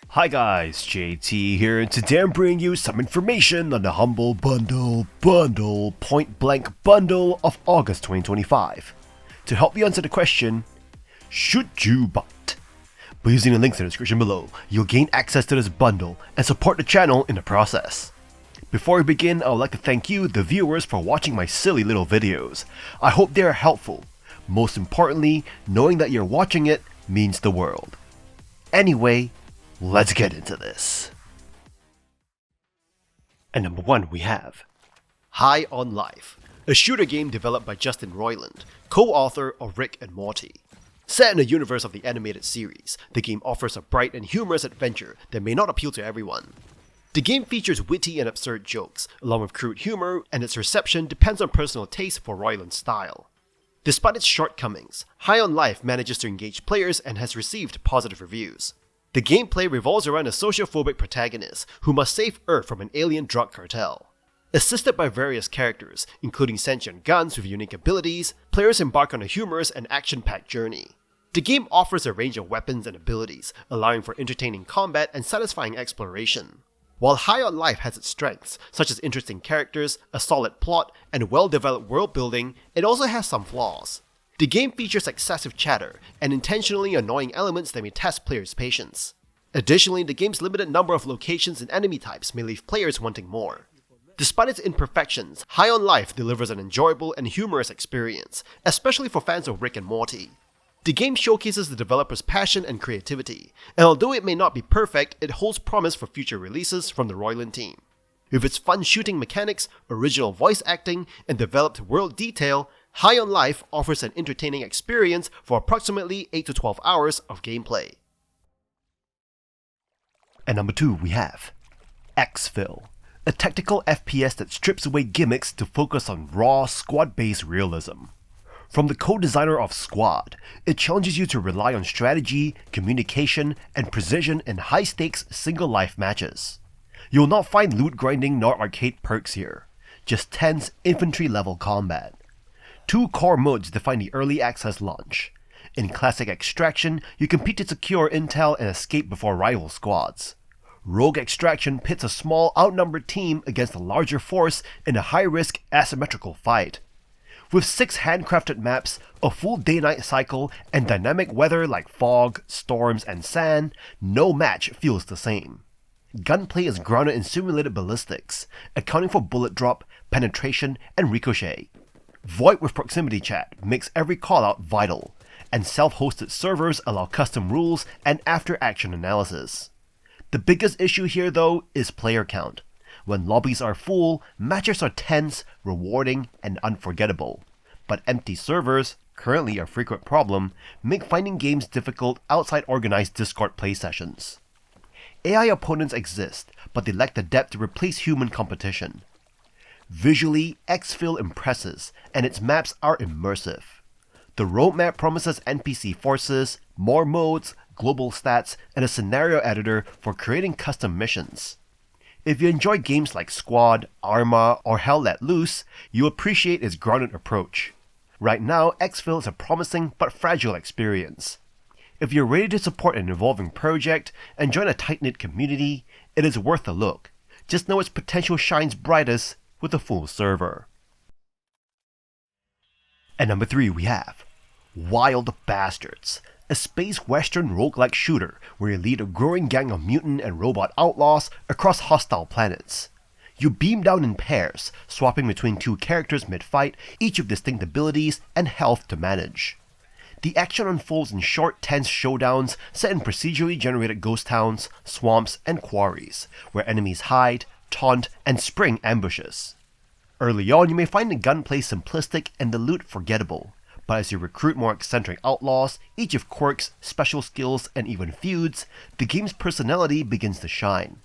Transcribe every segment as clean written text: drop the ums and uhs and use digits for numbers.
Hi guys, JT here, and today I'm bringing you some information on the humble bundle, point blank bundle of August 2025. To help you answer the question, should you buy it? By using the links in the description below, you'll gain access to this bundle and support the channel in the process. Before we begin, I would like to thank you, the viewers, for watching my silly little videos. I hope they are helpful. Most importantly, knowing that you're watching it means the world. Anyway, let's get into this. And number 1 we have High on Life, a shooter game developed by Justin Roiland, co-author of Rick and Morty. Set in the universe of the animated series, the game offers a bright and humorous adventure that may not appeal to everyone. The game features witty and absurd jokes, along with crude humor, and its reception depends on personal taste for Roiland's style. Despite its shortcomings, High on Life manages to engage players and has received positive reviews. The gameplay revolves around a sociophobic protagonist who must save Earth from an alien drug cartel. Assisted by various characters, including sentient guns with unique abilities, players embark on a humorous and action-packed journey. The game offers a range of weapons and abilities, allowing for entertaining combat and satisfying exploration. While High on Life has its strengths, such as interesting characters, a solid plot, and well-developed world building, it also has some flaws. The game features excessive chatter and intentionally annoying elements that may test players' patience. Additionally, the game's limited number of locations and enemy types may leave players wanting more. Despite its imperfections, High on Life delivers an enjoyable and humorous experience, especially for fans of Rick and Morty. The game showcases the developer's passion and creativity, and although it may not be perfect, it holds promise for future releases from the Roiland team. With its fun shooting mechanics, original voice acting, and developed world detail, High on Life offers an entertaining experience for approximately 8 to 12 hours of gameplay. And number 2 we have EXFIL, a tactical FPS that strips away gimmicks to focus on raw, squad-based realism. From the co-designer of Squad, it challenges you to rely on strategy, communication, and precision in high-stakes single-life matches. You will not find loot grinding nor arcade perks here, just tense infantry-level combat. 2 core modes define the early access launch. In Classic Extraction, you compete to secure intel and escape before rival squads. Rogue Extraction pits a small, outnumbered team against a larger force in a high-risk, asymmetrical fight. With 6 handcrafted maps, a full day-night cycle, and dynamic weather like fog, storms, and sand, no match feels the same. Gunplay is grounded in simulated ballistics, accounting for bullet drop, penetration, and ricochet. VoIP with proximity chat makes every callout vital, and self-hosted servers allow custom rules and after-action analysis. The biggest issue here though is player count. When lobbies are full, matches are tense, rewarding, and unforgettable. But empty servers, currently a frequent problem, make finding games difficult outside organized Discord play sessions. AI opponents exist, but they lack the depth to replace human competition. Visually, EXFIL impresses, and its maps are immersive. The roadmap promises NPC forces, more modes, global stats, and a scenario editor for creating custom missions. If you enjoy games like Squad, Arma, or Hell Let Loose, you'll appreciate its grounded approach. Right now, EXFIL is a promising but fragile experience. If you're ready to support an evolving project and join a tight-knit community, it is worth a look. Just know its potential shines brightest with a full server. And number 3 we have Wild Bastards, a space western roguelike shooter where you lead a growing gang of mutant and robot outlaws across hostile planets. You beam down in pairs, swapping between 2 characters mid-fight, each with distinct abilities and health to manage. The action unfolds in short, tense showdowns set in procedurally generated ghost towns, swamps, and quarries, where enemies hide, taunt, and spring ambushes. Early on, you may find the gunplay simplistic and the loot forgettable, but as you recruit more eccentric outlaws, each with quirks, special skills, and even feuds, the game's personality begins to shine.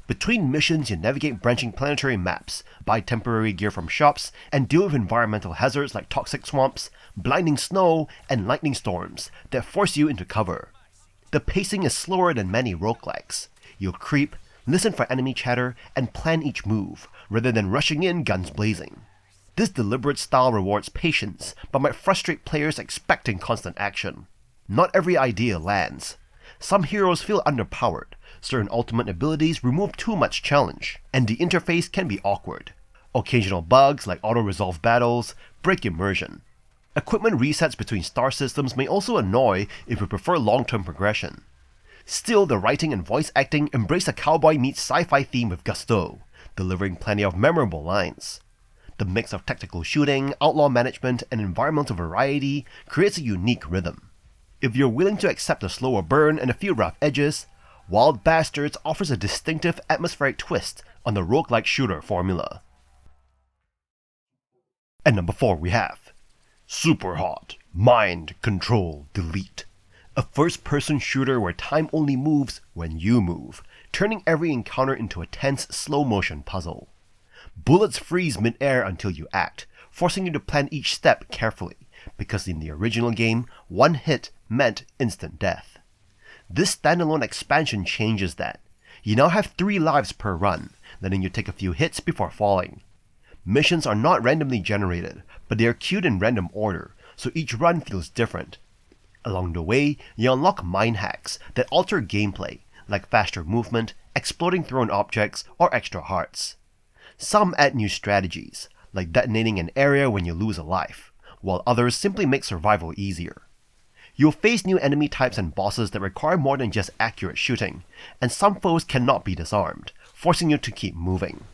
Between missions, you navigate branching planetary maps, buy temporary gear from shops, and deal with environmental hazards like toxic swamps, blinding snow, and lightning storms that force you into cover. The pacing is slower than many roguelikes. You'll creep, listen for enemy chatter, and plan each move, rather than rushing in guns blazing. This deliberate style rewards patience, but might frustrate players expecting constant action. Not every idea lands. Some heroes feel underpowered, certain ultimate abilities remove too much challenge, and the interface can be awkward. Occasional bugs like auto-resolve battles break immersion. Equipment resets between star systems may also annoy if you prefer long-term progression. Still, the writing and voice acting embrace a cowboy meets sci-fi theme with gusto, delivering plenty of memorable lines. The mix of tactical shooting, outlaw management, and environmental variety creates a unique rhythm. If you're willing to accept a slower burn and a few rough edges, Wild Bastards offers a distinctive atmospheric twist on the roguelike shooter formula. At number 4 we have SUPERHOT, Mind Control Delete. A first-person shooter where time only moves when you move, turning every encounter into a tense, slow-motion puzzle. Bullets freeze mid-air until you act, forcing you to plan each step carefully, because in the original game, one hit meant instant death. This standalone expansion changes that. You now have 3 lives per run, letting you take a few hits before falling. Missions are not randomly generated, but they are queued in random order, so each run feels different. Along the way, you unlock mind hacks that alter gameplay, like faster movement, exploding thrown objects, or extra hearts. Some add new strategies, like detonating an area when you lose a life, while others simply make survival easier. You'll face new enemy types and bosses that require more than just accurate shooting, and some foes cannot be disarmed, forcing you to keep moving.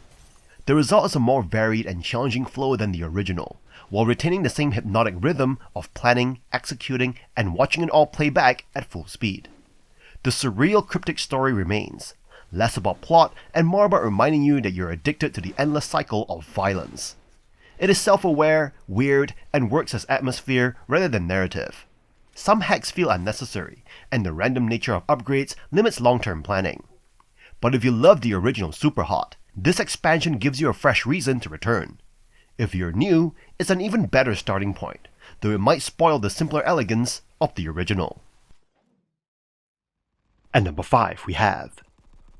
The result is a more varied and challenging flow than the original, while retaining the same hypnotic rhythm of planning, executing, and watching it all play back at full speed. The surreal cryptic story remains, less about plot and more about reminding you that you're addicted to the endless cycle of violence. It is self-aware, weird, and works as atmosphere rather than narrative. Some hacks feel unnecessary, and the random nature of upgrades limits long-term planning. But if you love the original SUPERHOT, this expansion gives you a fresh reason to return. If you're new, it's an even better starting point, though it might spoil the simpler elegance of the original. At number 5 we have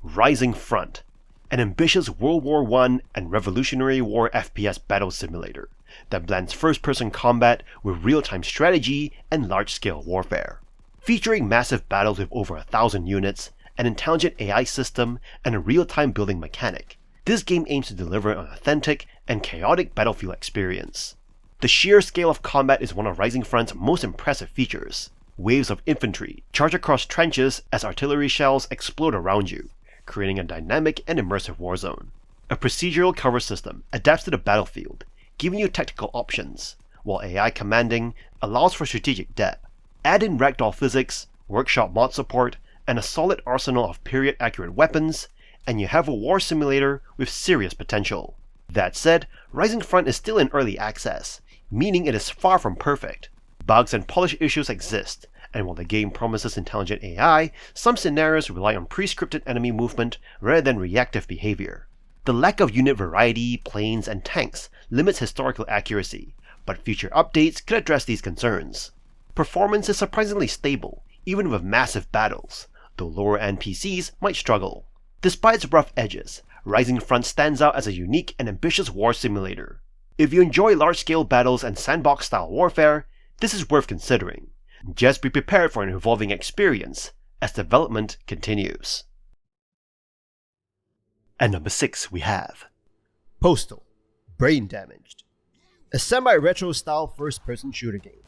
Rising Front, an ambitious World War I and Revolutionary War FPS battle simulator that blends first-person combat with real-time strategy and large-scale warfare. Featuring massive battles with over 1,000 units, an intelligent AI system, and a real-time building mechanic, this game aims to deliver an authentic and chaotic battlefield experience. The sheer scale of combat is one of Rising Front's most impressive features. Waves of infantry charge across trenches as artillery shells explode around you, creating a dynamic and immersive warzone. A procedural cover system adapts to the battlefield, giving you tactical options, while AI commanding allows for strategic depth. Add in ragdoll physics, workshop mod support, and a solid arsenal of period-accurate weapons, and you have a war simulator with serious potential. That said, Rising Front is still in early access, meaning it is far from perfect. Bugs and polish issues exist, and while the game promises intelligent AI, some scenarios rely on pre-scripted enemy movement rather than reactive behavior. The lack of unit variety, planes, and tanks limits historical accuracy, but future updates could address these concerns. Performance is surprisingly stable, even with massive battles, though lower-end PCs might struggle. Despite its rough edges, Rising Front stands out as a unique and ambitious war simulator. If you enjoy large-scale battles and sandbox-style warfare, this is worth considering. Just be prepared for an evolving experience as development continues. At number 6 we have POSTAL, Brain Damaged, a semi-retro style first-person shooter game.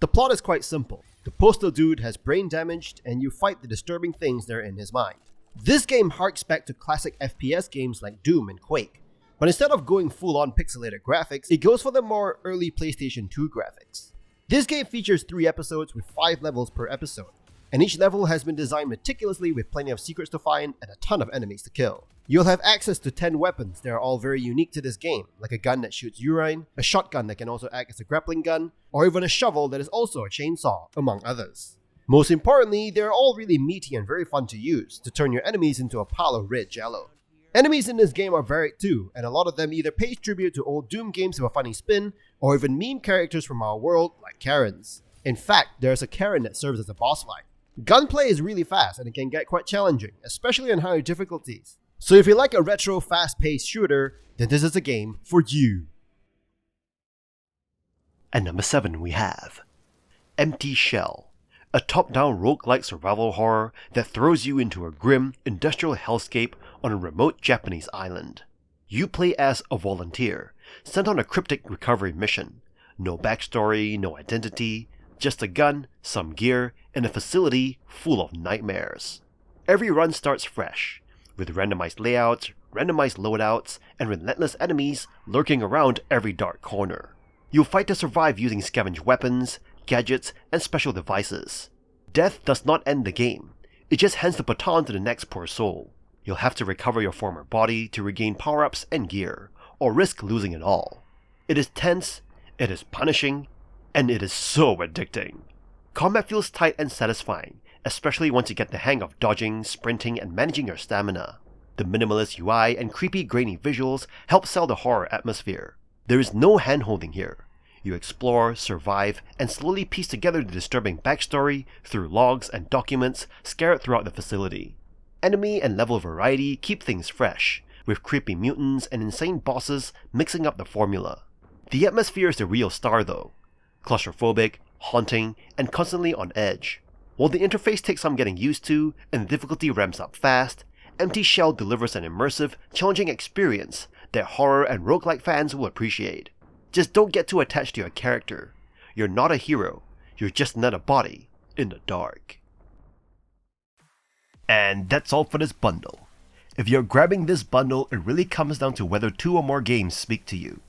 The plot is quite simple. The postal dude has brain damaged and you fight the disturbing things that are in his mind. This game harks back to classic FPS games like Doom and Quake, but instead of going full-on pixelated graphics, it goes for the more early PlayStation 2 graphics. This game features 3 episodes with 5 levels per episode, and each level has been designed meticulously with plenty of secrets to find and a ton of enemies to kill. You'll have access to 10 weapons that are all very unique to this game, like a gun that shoots urine, a shotgun that can also act as a grappling gun, or even a shovel that is also a chainsaw, among others. Most importantly, they're all really meaty and very fun to use to turn your enemies into a pile of red jello. Enemies in this game are varied too, and a lot of them either pay tribute to old Doom games with a funny spin, or even meme characters from our world like Karens. In fact, there's a Karen that serves as a boss fight. Gunplay is really fast and it can get quite challenging, especially on higher difficulties. So if you like a retro fast-paced shooter, then this is a game for you. At number 7 we have Empty Shell, a top-down roguelike survival horror that throws you into a grim, industrial hellscape on a remote Japanese island. You play as a volunteer, sent on a cryptic recovery mission. No backstory, no identity, just a gun, some gear, and a facility full of nightmares. Every run starts fresh, with randomized layouts, randomized loadouts, and relentless enemies lurking around every dark corner. You'll fight to survive using scavenged weapons, gadgets, and special devices. Death does not end the game, it just hands the baton to the next poor soul. You'll have to recover your former body to regain power-ups and gear, or risk losing it all. It is tense, it is punishing, and it is so addicting. Combat feels tight and satisfying, especially once you get the hang of dodging, sprinting, and managing your stamina. The minimalist UI and creepy grainy visuals help sell the horror atmosphere. There is no hand-holding here. You explore, survive, and slowly piece together the disturbing backstory through logs and documents scattered throughout the facility. Enemy and level variety keep things fresh, with creepy mutants and insane bosses mixing up the formula. The atmosphere is the real star though. Claustrophobic, haunting, and constantly on edge. While the interface takes some getting used to, and the difficulty ramps up fast, Empty Shell delivers an immersive, challenging experience that horror and roguelike fans will appreciate. Just don't get too attached to your character. You're not a hero, you're just another body in the dark. And that's all for this bundle. If you're grabbing this bundle, it really comes down to whether 2 or more games speak to you.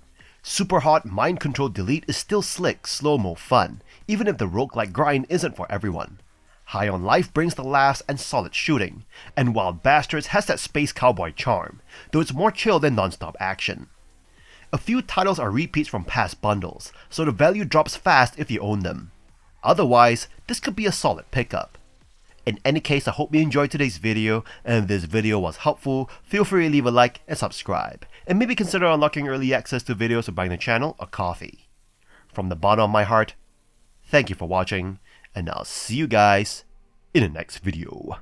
SUPERHOT Mind Control Delete is still slick, slow-mo fun, even if the roguelike grind isn't for everyone. High on Life brings the laughs and solid shooting, and Wild Bastards has that space cowboy charm, though it's more chill than non-stop action. A few titles are repeats from past bundles, so the value drops fast if you own them. Otherwise, this could be a solid pickup. In any case, I hope you enjoyed today's video, and if this video was helpful, feel free to leave a like and subscribe, and maybe consider unlocking early access to videos or buying the channel a coffee. From the bottom of my heart, thank you for watching, and I'll see you guys in the next video.